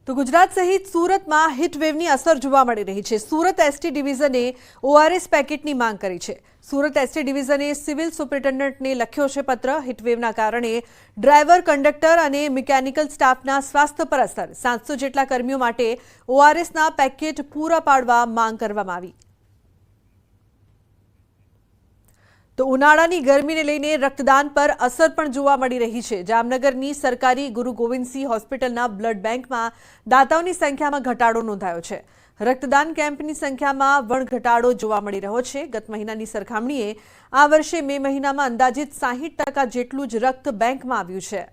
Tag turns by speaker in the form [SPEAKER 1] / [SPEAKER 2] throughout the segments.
[SPEAKER 1] તો ગુજરાત સહિત સુરતમાં હીટવેવની અસર જોવા મળી રહી છે। સુરત એસટી ડિવિઝને ઓઆરએસ પેકેટની માંગ કરી છે। સુરત એસટી ડિવિઝને સિવિલ સુપ્રિન્ટેન્ડન્ટને લખ્યો છે પત્ર। હીટવેવના કારણે ડ્રાઈવર, કંડક્ટર અને મિકેનિકલ સ્ટાફના સ્વાસ્થ્ય પર અસર। 700 જેટલા કર્મીઓ માટે ઓઆરએસના પેકેટ પૂરા પાડવા માંગ કરવામાં આવી। તો ઉનાળાની ગરમીને લઈને રક્તદાન પર અસર પણ જોવા મળી રહી છે। જામનગરની સરકારી ગુરુ ગોવિંદસિંહ હોસ્પિટલના બ્લડ બેંકમાં દાતાઓની સંખ્યામાં ઘટાડો નોંધાયો છે। રક્તદાન કેમ્પની સંખ્યામાં પણ ઘટાડો જોવા મળી રહ્યો છે। ગત મહિનાની સરખામણીએ આ વર્ષે મે મહિનામાં અંદાજિત 60% જેટલું જ રક્ત બેંકમાં આવ્યું છે।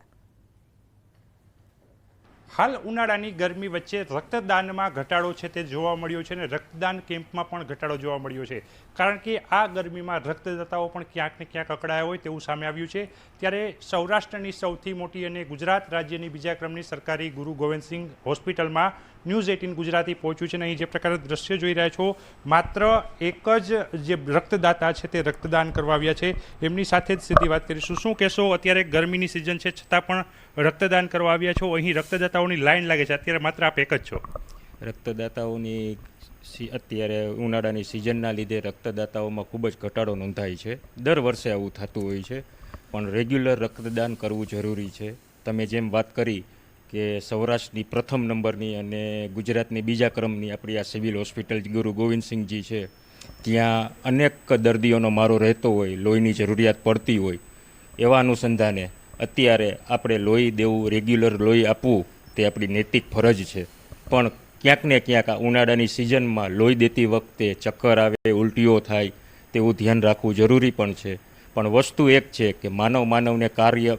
[SPEAKER 2] હાલ ઉનાળાની ગરમી વચ્ચે રક્તદાનમાં ઘટાડો છે તે જોવા મળ્યો છે અને રક્તદાન કેમ્પમાં પણ ઘટાડો જોવા મળ્યો છે, કારણ કે આ ગરમીમાં રક્તદાતાઓ પણ ક્યાંક ને ક્યાંક અકળાયા હોય તેવું સામે આવ્યું છે। ત્યારે સૌરાષ્ટ્રની સૌથી મોટી અને ગુજરાત રાજ્યની બીજા ક્રમની સરકારી ગુરુ ગોવિંદસિંહ હોસ્પિટલમાં ન્યૂઝ 18 ગુજરાતી પહોંચ્યું છે અને અહીં જે પ્રકારના દ્રશ્યો જોઈ રહ્યા છો, માત્ર એક જ જે રક્તદાતા છે તે રક્તદાન કરવા આવ્યા છે। એમની સાથે જ સીધી વાત કરીશું। શું કહેશો, અત્યારે ગરમીની સિઝન છે છતાં પણ રક્તદાન કરવા આવ્યા છો? અહીં રક્તદાતાઓની લાઈન લાગે છે, અત્યારે માત્ર આપ એક જ છો?
[SPEAKER 3] રક્તદાતાઓની અત્યારે ઉનાળાની સિઝનના લીધે રક્તદાતાઓમાં ખૂબ જ ઘટાડો નોંધાય છે। દર વર્ષે આવું થતું હોય છે, પણ રેગ્યુલર રક્તદાન કરવું જરૂરી છે। તમે જેમ વાત કરી કે સૌરાષ્ટ્રની પ્રથમ નંબરની અને ગુજરાતની બીજા ક્રમની આપણી આ સિવિલ હોસ્પિટલ ગુરુ ગોવિંદસિંહજી છે, ત્યાં અનેક દર્દીઓનો મારો રહેતો હોય, લોહીની જરૂરિયાત પડતી હોય, એવા અનુસંધાને અત્યારે આપણે લોહી દેવું, રેગ્યુલર લોહી આપવું તે આપણી નૈતિક ફરજ છે। પણ ક્યાંક ને ક્યાંક આ ઉનાળાની સિઝનમાં લોહી દેતી વખતે ચક્કર આવે, ઉલટીઓ થાય તેવું ધ્યાન રાખવું જરૂરી પણ છે। પણ વસ્તુ એક છે કે માનવને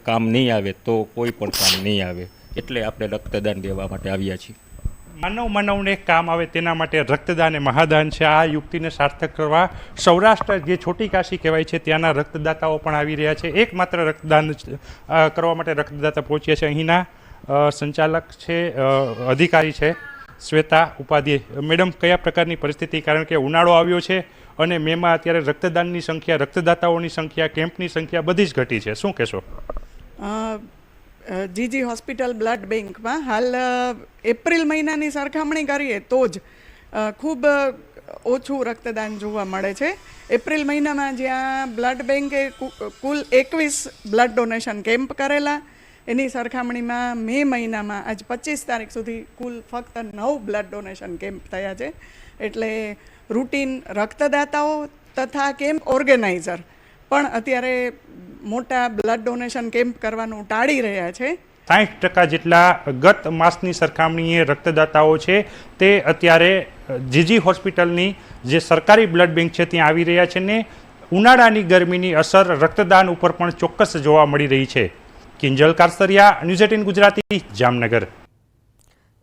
[SPEAKER 3] કામ નહીં આવે તો કોઈ પણ કામ નહીં આવે, એટલે આપણે રક્તદાન દેવા માટે આવ્યા છીએ।
[SPEAKER 2] માનવને કામ આવે તેના માટે રક્તદાન એ મહાદાન છે। આ યુક્તિને સાર્થક કરવા સૌરાષ્ટ્ર જે છોટી કાશી કહેવાય છે ત્યાંના રક્તદાતાઓ પણ આવી રહ્યા છે। એકમાત્ર રક્તદાન કરવા માટે રક્તદાતા પહોંચ્યા છે। અહીંના સંચાલક છે, અધિકારી છે શ્વેતા ઉપાધ્યાય। મેડમ, કયા પ્રકારની પરિસ્થિતિ, કારણ કે ઉનાળો આવ્યો છે અને મેમાં અત્યારે રક્તદાનની સંખ્યા, રક્તદાતાઓની સંખ્યા, કેમ્પની સંખ્યા બધી જ ઘટી છે, શું કહેશો?
[SPEAKER 4] જીજી હોસ્પિટલ બ્લડ બેંકમાં હાલ એપ્રિલ મહિનાની સરખામણી કરીએ તો જ ખૂબ ઓછું રક્તદાન જોવા મળે છે। એપ્રિલ મહિનામાં જ્યાં બ્લડ બેંકે કુલ 21 બ્લડ ડોનેશન કેમ્પ કરેલા, એની સરખામણીમાં મે મહિનામાં આજ 25 તારીખ સુધી કુલ ફક્ત 9 બ્લડ ડોનેશન કેમ્પ થયા છે। એટલે રૂટીન રક્તદાતાઓ તથા કેમ્પ ઓર્ગેનાઇઝર પણ અત્યારે મોટા બ્લડ ડોનેશન કેમ્પ કરવાનું ટાળી રહ્યા છે।
[SPEAKER 2] 60% જેટલા ગત માસની સરખામણીએ રક્તદાતાઓ છે તે અત્યારે જીજી હોસ્પિટલની જે સરકારી બ્લડ બેંક છે ત્યાં આવી રહ્યા છે ને ઉનાળાની ગરમીની અસર રક્તદાન ઉપર પણ ચોક્કસ જોવા મળી રહી છે। કિંજલ કારસરિયા, ન્યૂઝ 18 ગુજરાતી, જામનગર।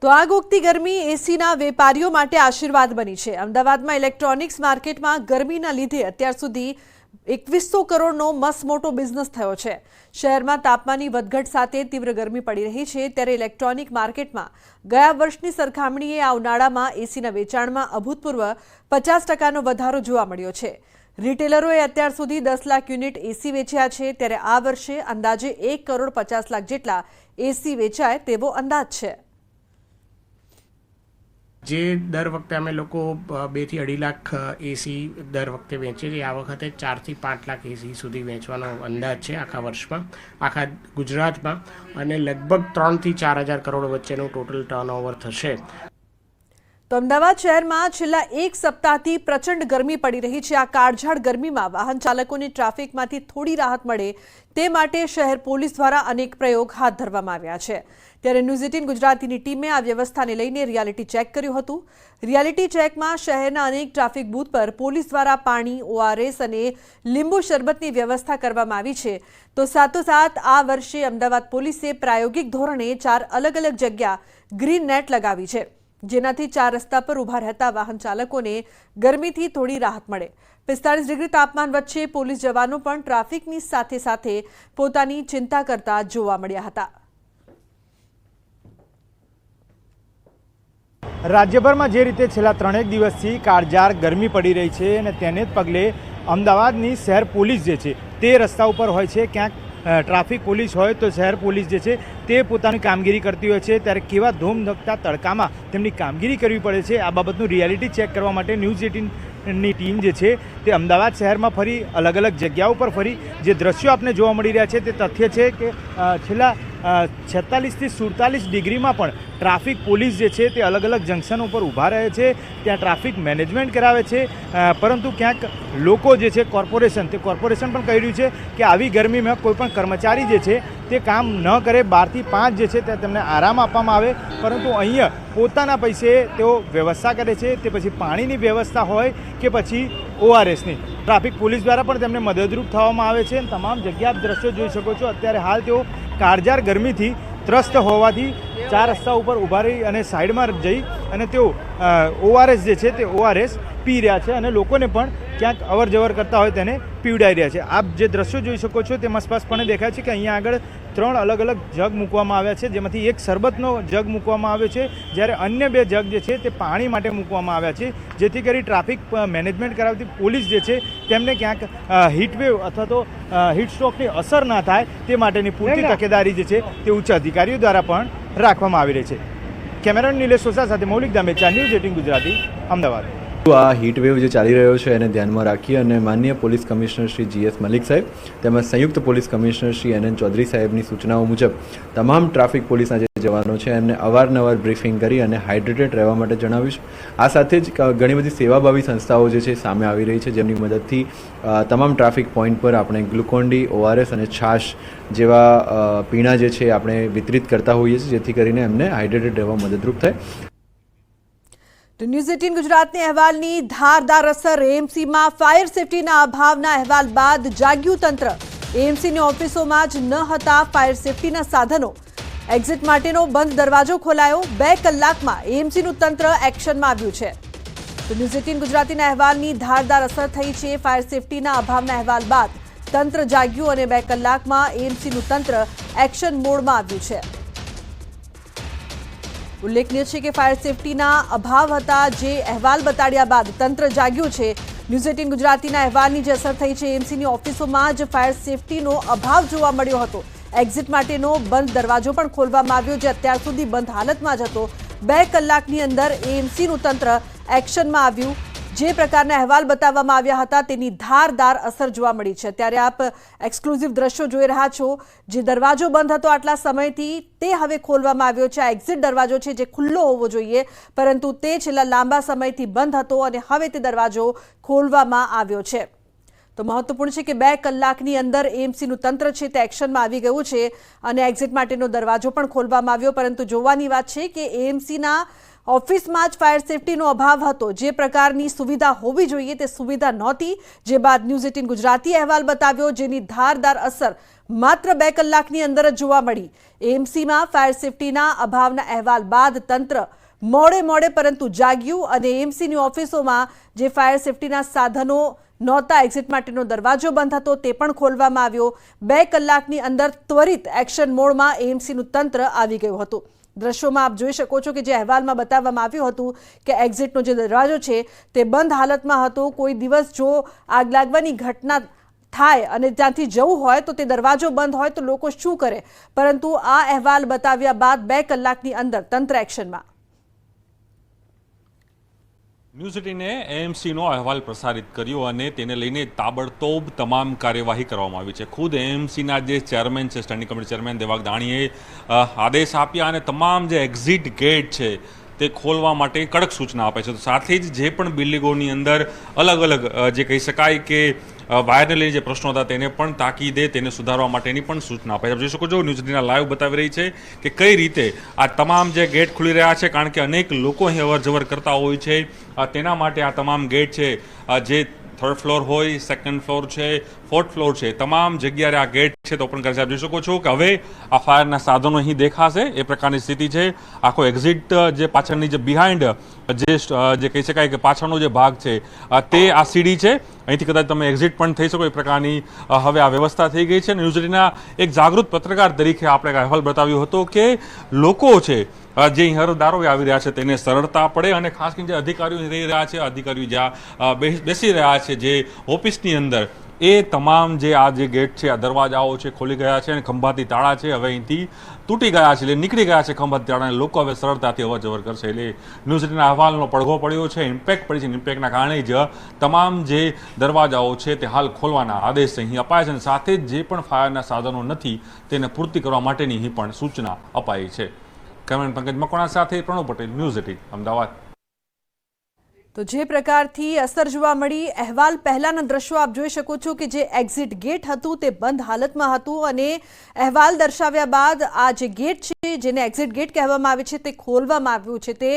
[SPEAKER 1] તો આગ ઓગતી ગરમી એસીના વેપારીઓ માટે આશીર્વાદ બની છે। અમદાવાદમાં ઇલેક્ટ્રોનિક્સ માર્કેટમાં ગરમીના લીધે અત્યાર સુધી 2100 કરોડનો મસમોટો બિઝનેસ થયો છે। શહેરમાં તાપમાનની વધઘટ સાથે તીવ્ર ગરમી પડી રહી છે, ત્યારે ઇલેક્ટ્રોનિક માર્કેટમાં ગયા વર્ષની સરખામણીએ આ ઉનાળામાં એસીના વેચાણમાં અભૂતપૂર્વ 50%નો વધારો જોવા મળ્યો છે। રિટેલરોએ અત્યાર સુધી 10 લાખ યુનિટ એસી વેચ્યા છે, ત્યારે આ વર્ષે અંદાજે 1 કરોડ 50 લાખ જેટલા એસી વેચાય તેવો અંદાજ છે।
[SPEAKER 5] જે દર વખતે અમે લોકો 2 થી 2.5 લાખ એસી દર વખતે વેચીએ છીએ, આ વખતે 4 થી 5 લાખ એસી સુધી વેચવાનો અંદાજ છે આખા વર્ષમાં, આખા ગુજરાતમાં, અને લગભગ 3 થી 4,000 કરોડ વચ્ચેનું ટોટલ ટર્નઓવર થશે।
[SPEAKER 1] તો અમદાવાદ શહેરમાં છેલ્લા એક સપ્તાહથી પ્રચંડ ગરમી પડી રહી છે। આ કાળઝાળ ગરમીમાં વાહન ચાલકોને ટ્રાફિકમાંથી થોડી રાહત મળે તે માટે શહેર પોલીસ દ્વારા અનેક પ્રયોગ હાથ ધરવામાં આવ્યા છે। ત્યારે ન્યૂઝ 18 ગુજરાતીની ટીમે આ વ્યવસ્થાને લઈને રિયાલિટી ચેક કર્યું હતું। રિયાલિટી ચેકમાં શહેરના અનેક ટ્રાફિક બૂથ પર પોલીસ દ્વારા પાણી, ઓઆરએસ અને લીંબુ શરબતની વ્યવસ્થા કરવામાં આવી છે। તો સાથોસાથ આ વર્ષે અમદાવાદ પોલીસે પ્રાયોગિક ધોરણે 4 અલગ અલગ જગ્યા ગ્રીન નેટ લગાવી છે, જેનાથી 4 રસ્તા પર ઊભા રહેતા વાહન ચાલકોને ગરમીથી થોડી રાહત મળે। 45 ડિગ્રી તાપમાન વચ્ચે પોલીસ જવાનો પણ ટ્રાફિકની સાથે સાથે પોતાની ચિંતા કરતા જોવા મળ્યા હતા।
[SPEAKER 6] રાજ્યભરમાં જે રીતે છેલ્લા 3 દિવસથી કાળઝાળ ગરમી પડી રહી છે અને તેને જ પગલે અમદાવાદની શહેર પોલીસ જે છે તે રસ્તા ઉપર હોય છે, ક્યાંક ટ્રાફિક પોલીસ હોય તો શહેર પોલીસ જે છે તે પોતાની કામગીરી કરતી હોય છે, ત્યારે કેવા ધોમધકતા તડકામાં તેમની કામગીરી કરવી પડે છે આ બાબતનું રિયાલિટી ચેક કરવા માટે ન્યૂઝ 18ની ટીમ જે છે તે અમદાવાદ શહેરમાં ફરી અલગ અલગ જગ્યાઓ પર ફરી જે દ્રશ્યો આપને જોવા મળી રહ્યા છે તે તથ્ય છે કે છેલ્લા 46 થી 47 ડિગ્રીમાં પણ ટ્રાફિક પોલીસ જે છે તે અલગ અલગ જંકશનો ઉપર ઊભા રહે છે, ત્યાં ટ્રાફિક મેનેજમેન્ટ કરાવે છે, પરંતુ ક્યાંક લોકો જે છે કોર્પોરેશન પણ કહી રહ્યું છે કે આવી ગરમીમાં કોઈ પણ કર્મચારી જે છે તે કામ ન કરે, 12 થી 5 જે છે તે તેમને આરામ આપવામાં આવે, પરંતુ અહીંયા પોતાના પૈસે તેઓ વ્યવસ્થા કરે છે, તે પછી પાણીની વ્યવસ્થા હોય કે પછી ORSની ટ્રાફિક પોલીસ દ્વારા પણ તેમને મદદરૂપ થવામાં આવે છે। તમામ જગ્યા આપ દ્રશ્યો જોઈ શકો છો, અત્યારે હાલ તેઓ કાળઝાળ ગરમીથી ત્રસ્ત હોવાથી 4 રસ્તા ઉપર ઊભા રહી અને સાઈડમાં જઈ અને તેઓ ORS જે છે તે ORS પી રહ્યા છે અને લોકોને પણ ક્યાંક અવર જવર કરતા હોય તેને પીવડાવી રહ્યા છે। આપ જે દ્રશ્યો જોઈ શકો છો તેમાં સ્પષ્ટપણે દેખાય છે કે અહીંયા આગળ 3 અલગ અલગ જગ મૂકવામાં આવ્યા છે, જેમાંથી એક શરબતનો જગ મૂકવામાં આવ્યો છે, જ્યારે અન્ય 2 જગ જે છે તે પાણી માટે મૂકવામાં આવ્યા છે, જેથી કરી ટ્રાફિક મેનેજમેન્ટ કરાવતી પોલીસ જે છે તેમને ક્યાંક હીટવેવ અથવા તો હીટસ્ટ્રોકની અસર ના થાય તે માટેની પૂરતી તકેદારી જે છે તે ઉચ્ચ અધિકારીઓ દ્વારા પણ રાખવામાં આવી રહી છે। કેમેરામેન નિલેશ સોસા સાથે મૌલિક દામેચા, ન્યૂઝ 18 ગુજરાતી, અમદાવાદ।
[SPEAKER 7] આ હીટવેવ જે ચાલી રહ્યો છે એને ધ્યાનમાં રાખી અને માનનીય police commissioner Shri GS Malik સાહેબ તેમજ સંયુક્ત police commissioner Shri NN Chaudhary સાહેબની સૂચનાઓ મુજબ તમામ ટ્રાફિક પોલીસના જે જવાનો છે એમને અવારનવાર બ્રીફિંગ કરી અને હાઇડ્રેટેડ રહેવા માટે જણાવ્યું છે। આ સાથે જ ઘણી બધી સેવાભાવી સંસ્થાઓ જે છે સામે આવી રહી છે, જેમની મદદથી તમામ ટ્રાફિક પોઈન્ટ પર આપણે ગ્લુકોન-ડી, ORS અને છાશ જેવા પીણા જે છે આપણે વિતરિત કરતા હોઈએ છીએ, જેથી કરીને એમને હાઇડ્રેટેડ રહેવા મદદરૂપ થાય।
[SPEAKER 1] તો ન્યૂઝ 18 ગુજરાતની અહેવાલની ધારદાર અસર એએમસીમાં ફાયર સેફટીના અભાવના અહેવાલ બાદ જાગ્યું તંત્ર। એએમસીની ઓફિસોમાં જ ન હતા ફાયર સેફટીના સાધનો, એક્ઝિટ માટેનો બંધ દરવાજો ખોલાયો, 2 કલાકમાં એએમસીનું તંત્ર એક્શનમાં આવ્યું છે। તો ન્યૂઝ 18 ગુજરાતીના અહેવાલની ધારદાર અસર થઈ છે ફાયર સેફટીના અભાવના અહેવાલ બાદ તંત્ર જાગ્યું અને 2 કલાકમાં એએમસીનું તંત્ર એક્શન મોડમાં આવ્યું છે। ઉલ્લેખનીય છે કે ફાયર સેફટીના અભાવ હતા, જે અહેવાલ બતાડ્યા બાદ તંત્ર જાગ્યું છે। ન્યૂઝ 18 ગુજરાતીના અહેવાલની જે અસર થઈ છે, એએમસીની ઓફિસોમાં જ ફાયર સેફટીનો અભાવ જોવા મળ્યો હતો, એક્ઝિટ માટેનો બંધ દરવાજો પણ ખોલવામાં આવ્યો, જે અત્યાર સુધી બંધ હાલતમાં જ હતો। 2 કલાકની અંદર એએમસીનું તંત્ર એક્શનમાં આવ્યું, જે પ્રકારના અહેવાલ બતાવવામાં આવ્યા હતા તેની ધારદાર અસર જોવા મળી છે। ત્યારે આપ એક્સક્લુઝિવ દ્રશ્યો જોઈ રહ્યા છો, જે દરવાજો બંધ હતો આટલા સમયથી તે હવે ખોલવામાં આવ્યો છે। આ એક્ઝિટ દરવાજો છે જે ખુલ્લો હોવો જોઈએ, પરંતુ તે છેલ્લા લાંબા સમયથી બંધ હતો અને હવે તે દરવાજો ખોલવામાં આવ્યો છે। તો મહત્વપૂર્ણ છે કે 2 કલાકની અંદર એએમસીનું તંત્ર છે તે એક્શનમાં આવી ગયું છે અને એક્ઝિટ માટેનો દરવાજો પણ ખોલવામાં આવ્યો, પરંતુ જોવાની વાત છે કે એએમસીના ઓફિસમાં જ ફાયર સેફટીનો અભાવ હતો, જે પ્રકારની સુવિધા હોવી જોઈએ તે સુવિધા નહોતી, જે બાદ ન્યૂઝ 18 ગુજરાતી અહેવાલ બતાવ્યો, જેની ધારદાર અસર માત્ર 2 કલાકની અંદર જ જોવા મળી। એએમસીમાં ફાયર સેફટીના અભાવના અહેવાલ બાદ તંત્ર મોડે પરંતુ જાગ્યું અને એએમસીની ઓફિસોમાં જે ફાયર સેફટીના સાધનો નહોતા, એક્ઝિટ માટેનો દરવાજો બંધ હતો તે પણ ખોલવામાં આવ્યો। 2 કલાકની અંદર ત્વરિત એક્શન મોડમાં એએમસીનું તંત્ર આવી ગયું હતું। દ્રશ્યોમાં આપ જોઈ શકો છો કે જે અહેવાલમાં બતાવવામાં આવ્યું હતું કે એક્ઝિટનો જે દરવાજો છે તે બંધ હાલતમાં હતો। કોઈ દિવસ જો આગ લાગવાની ઘટના થાય અને ત્યાંથી જવું હોય તો તે દરવાજો બંધ હોય તો લોકો શું કરે, પરંતુ આ અહેવાલ બતાવ્યા બાદ 2 કલાકની અંદર તંત્ર એક્શનમાં।
[SPEAKER 8] ન્યૂઝ 18એ એએમસીનો અહેવાલ પ્રસારિત કર્યો અને તેને લઈને તાબડતોબ તમામ કાર્યવાહી કરવામાં આવી છે। ખુદ એએમસીના જે ચેરમેન છે, સ્ટેન્ડિંગ કમિટી ચેરમેન દેવાંગ દાણીએ આદેશ આપ્યા અને તમામ જે એક્ઝિટ ગેટ છે તે ખોલવા માટે કડક સૂચના આપે છે। તો સાથે જ જે પણ બિલ્ડિંગોની અંદર અલગ અલગ જે કહી શકાય કે વાયરને લઈને જે પ્રશ્નો હતા તેને પણ તાકીદે તેને સુધારવા માટેની પણ સૂચના આપે છે। જોઈ શકો છો ન્યૂઝ 18 લાઈવ બતાવી રહી છે કે કઈ રીતે આ તમામ જે ગેટ ખુલી રહ્યા છે, કારણ કે અનેક લોકો અહીં અવર જવર કરતા હોય છે, તેના માટે આ તમામ ગેટ છે જે 3rd ફ્લોર હોય, 2nd ફ્લોર છે, 4th ફ્લોર છે, તમામ જગ્યાએ આ ગેટ છે તો ઓપન કરે છે। આપ જોઈ શકો છો કે હવે આ ફાયરના સાધનો અહીં દેખાશે એ પ્રકારની સ્થિતિ છે। આખો એક્ઝિટ જે પાછળની જે બિહાઇન્ડ જે કહી શકાય કે પાછળનો જે ભાગ છે તે આ સીડી છે, અહીંથી કદાચ તમે એક્ઝિટ પણ થઈ શકો એ પ્રકારની હવે આ વ્યવસ્થા થઈ ગઈ છે। ન્યૂઝ 18ના એક જાગૃત પત્રકાર તરીકે આપણે અહેવાલ બતાવ્યો હતો કે લોકો છે જે અહીં હરદારો આવી રહ્યા છે તેને સરળતા પડે અને ખાસ કરીને જે અધિકારીઓ રહી રહ્યા છે, અધિકારીઓ જ્યાં બેસી રહ્યા છે જે ઓફિસની અંદર, એ તમામ જે આ જે ગેટ છે, આ દરવાજાઓ છે, ખોલી ગયા છે અને ખંભાતી તાળા છે હવે અહીંથી તૂટી ગયા છે, એટલે નીકળી ગયા છે ખંભાતી તાળા. લોકો હવે સરળતાથી અવર જવર કરશે. એટલે ન્યૂઝ 18ના અહેવાલનો પડઘો પડ્યો છે, ઇમ્પેક્ટ પડી છે. ઇમ્પેક્ટના કારણે જ તમામ જે દરવાજાઓ છે તે હાલ ખોલવાના આદેશ અહીં અપાયા છે અને સાથે જ જે પણ ફાયરના સાધનો નથી તેને પૂર્તિ કરવા માટેની અહીં પણ સૂચના અપાઈ છે. કેમેરામેન પંકજ મકવાણા સાથે પ્રણવ પટેલ, ન્યૂઝ 18 અમદાવાદ.
[SPEAKER 1] તો જે પ્રકારથી અસર જોવા મળી, અહેવાલ પહેલાના દ્રશ્યો આપ જોઈ શકો છો કે જે એક્ઝિટ ગેટ હતું તે બંધ હાલતમાં હતું અને અહેવાલ દર્શાવ્યા બાદ આ જે ગેટ છે, જેને એક્ઝિટ ગેટ કહેવામાં આવે છે, તે ખોલવામાં આવ્યું છે. તે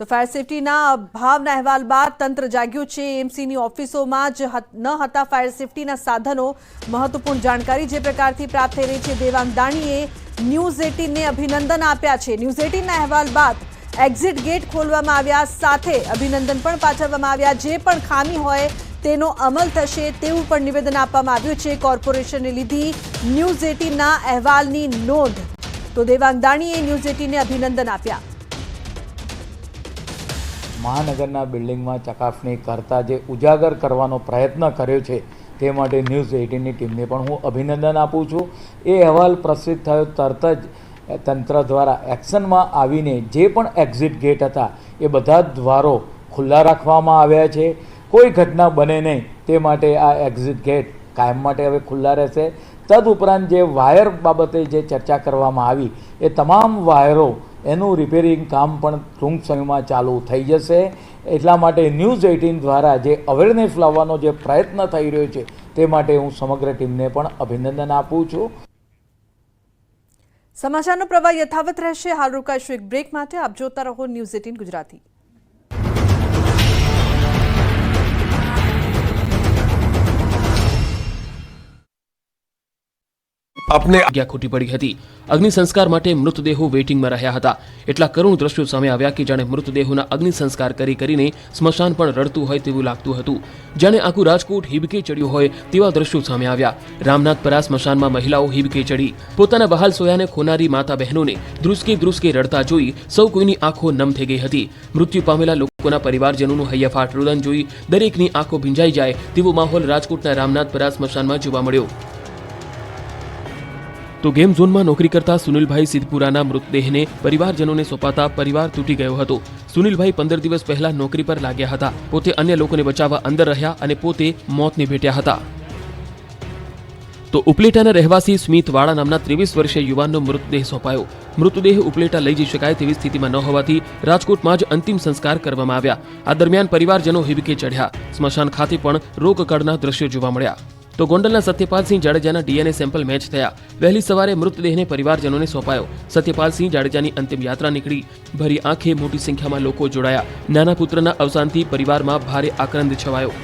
[SPEAKER 1] તો ફાયર સેફટીના અભાવના અહેવાલ બાદ તંત્ર જાગ્યું છે. એએમસીની ઓફિસોમાં જ ન હતા ફાયર સેફટીના સાધનો. મહત્વપૂર્ણ જાણકારી જે પ્રકારથી પ્રાપ્ત થઈ રહી છે, દેવાંગ દાણીએ ન્યૂઝ 18ને અભિનંદન આપ્યા છે. ન્યૂઝ 18ના અહેવાલ બાદ એક્ઝિટ ગેટ ખોલવામાં આવ્યા, સાથે અભિનંદન પણ પાઠવવામાં આવ્યા. જે પણ ખામી હોય તેનો અમલ થશે તેવું પણ નિવેદન આપવામાં આવ્યું છે. કોર્પોરેશને લીધી ન્યૂઝ 18ના અહેવાલની નોંધ. તો દેવાંગ દાણીએ ન્યૂઝ 18ને અભિનંદન આપ્યા.
[SPEAKER 9] મહાનગરના બિલ્ડિંગમાં ચકાસણી કરતા જે ઉજાગર કરવાનો પ્રયત્ન કર્યો છે તે માટે ન્યૂઝ 18ની ટીમને પણ હું અભિનંદન આપું છું. એ અહેવાલ પ્રસિદ્ધ થયો તરત જ તંત્ર દ્વારા એક્શનમાં આવીને જે પણ એક્ઝિટ ગેટ હતા એ બધા જ દ્વારો ખુલ્લા રાખવામાં આવ્યા છે. કોઈ ઘટના બને નહીં તે માટે આ એક્ઝિટ ગેટ કાયમ માટે હવે ખુલ્લા રહેશે. તદુપરાંત જે વાયર બાબતે જે ચર્ચા કરવામાં આવી એ તમામ વાયરો એનું રિપેરિંગ કામ પણ ટૂંક સમયમાં ચાલુ થઈ જશે. એટલા માટે ન્યૂઝ 18 દ્વારા જે અવેરનેસ લાવવાનો જે પ્રયત્ન થઈ રહ્યો છે તે માટે હું સમગ્ર ટીમને પણ અભિનંદન આપું છું.
[SPEAKER 1] સમાચારનો પ્રવાહ યથાવત રહેશે. હાલ રોકાઈશું એક બ્રેક માટે. આપ જોતા રહો ન્યૂઝ 18 ગુજરાતી.
[SPEAKER 10] આપને આજ્ઞા ખોટી પડી હતી. અગ્નિ સંસ્કાર માટે મૃતદેહો વેઇટિંગમાં રહ્યા હતા. એટલા કરુણ દ્રશ્યો સામે આવ્યા કે જાણે મૃતદેહોના અગ્નિ સંસ્કાર કરીને સ્મશાન પણ રડતું હોય તેવું લાગતું હતું. જાણે આખું રાજકોટ હિબકે ચડ્યું હોય તેવા દ્રશ્યો સામે આવ્યા. રામનાથપરા સ્મશાનમાં મહિલાઓ હિબકે ચડી પોતાના બહાલ સોયાને ખોનારી માતા બહેનોને ધ્રુસકે ધ્રુસકે રડતા જોઈ સૌ કોઈની આંખો નમ થઈ ગઈ હતી. મૃત્યુ પામેલા લોકોના પરિવારજનોનું હૈયાફાટ રુદન જોઈ દરેકની આંખો ભીંજાઈ જાય તેવો માહોલ રાજકોટના રામનાથપરા સ્મશાનમાં જોવા મળ્યો. તો ગેમ ઝોનમાં નોકરી કરતા સુનિલભાઈ સિદ્ધપુરાના મૃતદેહને પરિવારજનોને સોંપાતા પરિવાર તૂટી ગયો હતો. સુનિલભાઈ 15 દિવસ પહેલા નોકરી પર લાગ્યા હતા. પોતે અન્ય લોકોને બચાવવા અંદર રહ્યા અને પોતે મોતને ભેટ્યા હતા. તો ઉપલેટાના રહેવાસી સ્મિત વાળા નામના 23 વર્ષીય યુવાનનો મૃતદેહ સોંપાયો. મૃતદેહ ઉપલેટા લઈ જઈ શકાય તેવી સ્થિતિમાં ન હોવાથી રાજકોટમાં જ અંતિમ સંસ્કાર કરવામાં આવ્યા. આ દરમિયાન પરિવારજનો હિબકે ચઢ્યા. સ્મશાન ખાતે પણ રોકકળના દ્રશ્યો જોવા મળ્યા. તો ગોંડલના સત્યપાલસિંહ જાડેજાના ડીએનએ સેમ્પલ મેચ થયા. વહેલી સવારે મૃતદેહને પરિવારજનોને સોંપાયો. સત્યપાલસિંહ જાડેજાની અંતિમ યાત્રા નીકળી. ભરી આંખે મોટી સંખ્યામાં લોકો જોડાયા. નાના પુત્રના અવસાનથી પરિવારમાં ભારે આક્રંદ છવાયો.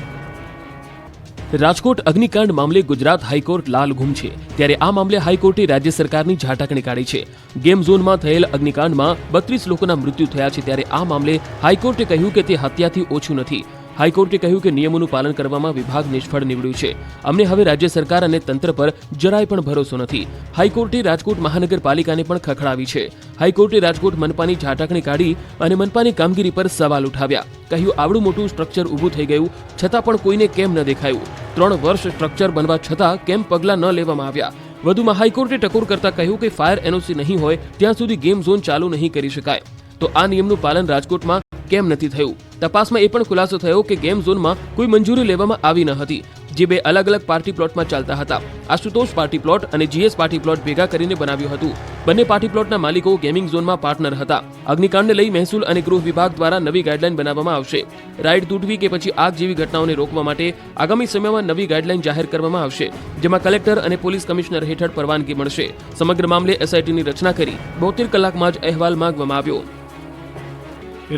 [SPEAKER 10] રાજકોટ અગ્નિકાંડ મામલે ગુજરાત હાઈકોર્ટ લાલઘુમ છે. ત્યારે આ મામલે હાઈકોર્ટે રાજ્ય સરકારની ઝાટકણી કાઢી છે. ગેમ ઝોનમાં થયેલ અગ્નિકાંડમાં 32 લોકોના મૃત્યુ થયા છે. ત્યારે આ મામલે હાઈકોર્ટે કહ્યું કે તે હત્યાથી ઓછું નથી. હાઈકોર્ટે કહ્યું કે નિયમોનું પાલન કરવામાં વિભાગ નિષ્ફળ નીવડ્યું છે. અમને હવે રાજ્ય સરકાર અને તંત્ર પર જરાય પણ ભરોસો નથી. હાઈકોર્ટે રાજકોટ મહાનગરપાલિકાને પણ ખખડાવી છે. હાઈકોર્ટે રાજકોટ મનપાની ઝાટકણી કાઢી અને મનપાની કામગીરી પર સવાલ ઉઠાવ્યા. કહ્યું આવડું મોટું સ્ટ્રક્ચર ઊભું થઈ ગયું છતાં પણ કોઈને કેમ ન દેખાયું. 3 વર્ષ સ્ટ્રક્ચર બનવા છતાં કેમ પગલાં ન લેવામાં આવ્યા. વધુમાં હાઈકોર્ટે ટકોર કરતા કહ્યું કે ફાયર એનઓસી નહીં હોય ત્યાં સુધી ગેમ ઝોન ચાલુ નહીં કરી શકાય. તો આ નિયમનું પાલન રાજકોટમાં કેમ નથી થયું? તપાસમાં એ પણ ખુલાસો થયો કે ગેમ ઝોનમાં કોઈ મંજૂરી લેવામાં આવી ન હતી. જે 2 અલગ અલગ પાર્ટી પ્લોટમાં ચાલતા હતા. આશુતોષ પાર્ટી પ્લોટ અને જીએસ પાર્ટી પ્લોટ ભેગા કરીને બનાવ્યું હતું. બંને પાર્ટી પ્લોટના માલિકો ગેમિંગ ઝોનમાં પાર્ટનર હતા. અગ્નિકાંડને લઈ મહેસૂલ અને ગૃહ વિભાગ દ્વારા નવી ગાઈડલાઈન બનાવવામાં આવશે. રાઈડ તૂટવી કે પછી આગ જેવી ઘટનાઓને રોકવા માટે આગામી સમયમાં નવી ગાઈડલાઈન જાહેર કરવામાં આવશે. જેમાં કલેક્ટર અને પોલીસ કમિશનર હેઠળ પરવાનગી મળશે. સમગ્ર મામલે એસઆઈટીની રચના કરી 72 કલાકમાં જ અહેવાલ માંગવામાં આવ્યો.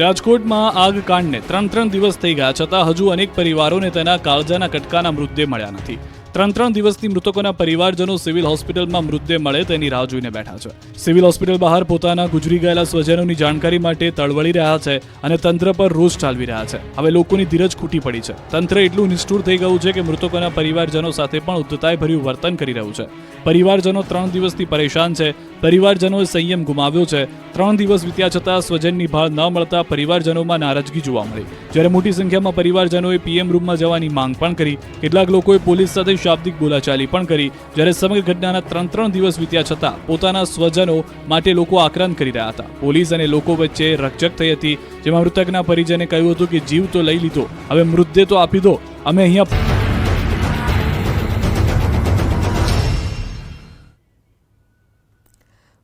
[SPEAKER 11] રાજકોટમાં આગકાંડને 3 દિવસ થઈ ગયા છતાં હજુ અનેક પરિવારોને તેના કાળજાના કટકાના મૃતદેહ મળ્યા નથી. ત્રણ દિવસથી મૃતકોના પરિવારજનો સિવિલ હોસ્પિટલમાં મૃતદેહ મળે તેની રાહ જોઈને બેઠા છે. સિવિલ હોસ્પિટલ બહાર પોતાના ગુજરી ગયેલા સ્વજનોની જાણકારી માટે તળવળી રહ્યા છે અને તંત્ર પર રોષ ઠાલવી રહ્યા છે. હવે લોકોની ધીરજ ખૂટી પડી છે. તંત્ર એટલું નિષ્ઠુર થઈ ગયું છે કે મૃતકોના પરિવારજનો સાથે પણ ઉદ્ધતાઈભર્યું વર્તન કરી રહ્યું છે. પરિવારજનો 3 દિવસથી પરેશાન છે. પરિવારજનોએ સંયમ ગુમાવ્યો છે. 3 દિવસ વીત્યા છતાં સ્વજનની ભાળ ન મળતા પરિવારજનોમાં નારાજગી જોવા મળી. જ્યારે મોટી સંખ્યામાં પરિવારજનોએ પીએમ રૂમમાં જવાની માંગ પણ કરી. કેટલાક લોકોએ પોલીસ સાથે શાબ્દિક બોલાચાલી પણ કરી. જ્યારે સમગ્ર ઘટનાના 3 દિવસ વીત્યા છતાં પોતાના સ્વજનો માટે લોકો આક્રંદ કરી રહ્યા હતા. પોલીસ અને લોકો વચ્ચે રકઝક થઈ હતી, જેમાં મૃતકના પરિજને કહ્યું હતું કે જીવ તો લઈ લીધો, હવે મૃતદેહ તો આપી દો, અમે અહીંયા.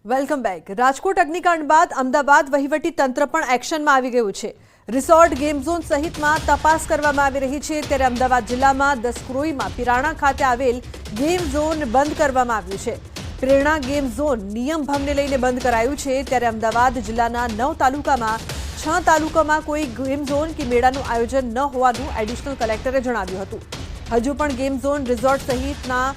[SPEAKER 1] Welcome back. રાજકોટ અગ્નિકાંડ બાદ અમદાવાદ વહીવટી તંત્ર પણ એક્શનમાં આવી ગયું છે. રિસોર્ટ, ગેમ ઝોન સહિતમાં તપાસ કરવામાં આવી રહી છે. ત્યારે અમદાવાદ જિલ્લામાં દસક્રોઈમાં પિરાણા ખાતે આવેલ ગેમ ઝોન બંધ કરવામાં આવ્યું છે. પ્રેરણા ગેમ ઝોન નિયમ ભંગને લઈને બંધ કરાયું છે. ત્યારે અમદાવાદ જિલ્લાના 9 તાલુકામાં 6 તાલુકામાં કોઈ ગેમ ઝોન કે મેળાનું આયોજન ન હોવાનું એડિશનલ કલેક્ટરે જણાવ્યું હતું. હજુ પણ ગેમ ઝોન, રિસોર્ટ સહિતના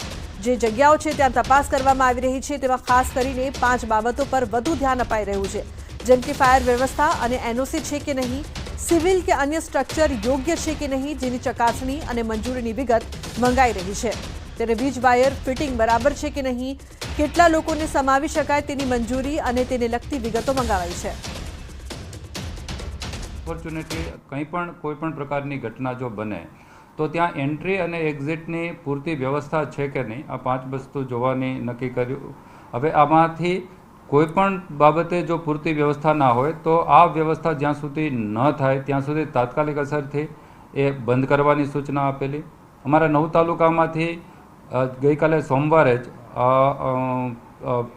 [SPEAKER 1] જે જગ્યાઓ છે ત્યાં તપાસ કરવામાં આવી રહી છે. તેમાં ખાસ કરીને 5 બાબતો પર વધુ ધ્યાન અપાઈ રહ્યું છે, જેમ કે ફાયર વ્યવસ્થા અને એનઓસી છે કે નહીં, સિવિલ કે અન્ય સ્ટ્રક્ચર યોગ્ય છે કે નહીં, જેની ચકાસણી અને મંજૂરીની વિગત મંગાઈ રહી છે. ત્યારે વીજ વાયર ફિટિંગ બરાબર છે કે નહીં, કેટલા લોકોને સમાવી શકાય તેની મંજૂરી અને તેને લગતી વિગતો મંગાવાઈ છે.
[SPEAKER 12] ઓપોર્ચ્યુનિટી કોઈ પણ પ્રકારની ઘટના જો બને તો ત્યાં એન્ટ્રી અને એક્ઝિટની પૂરતી વ્યવસ્થા છે કે નહીં, આ 5 વસ્તુ જોવાની નક્કી કર્યું. હવે આમાંથી કોઈ પણ બાબતે જો પૂરતી વ્યવસ્થા ના હોય તો આ વ્યવસ્થા જ્યાં સુધી ન થાય ત્યાં સુધી તાત્કાલિક અસરથી એ બંધ કરવાની સૂચના આપેલી. અમારા 9 તાલુકામાંથી ગઈકાલે સોમવારે જ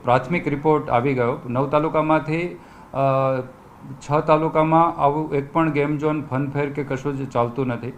[SPEAKER 12] પ્રાથમિક રિપોર્ટ આવી ગયો. 9 તાલુકામાંથી 6 તાલુકામાં આવું એક પણ ગેમ ઝોન, ફનફેર કે કશું જ ચાલતું નથી.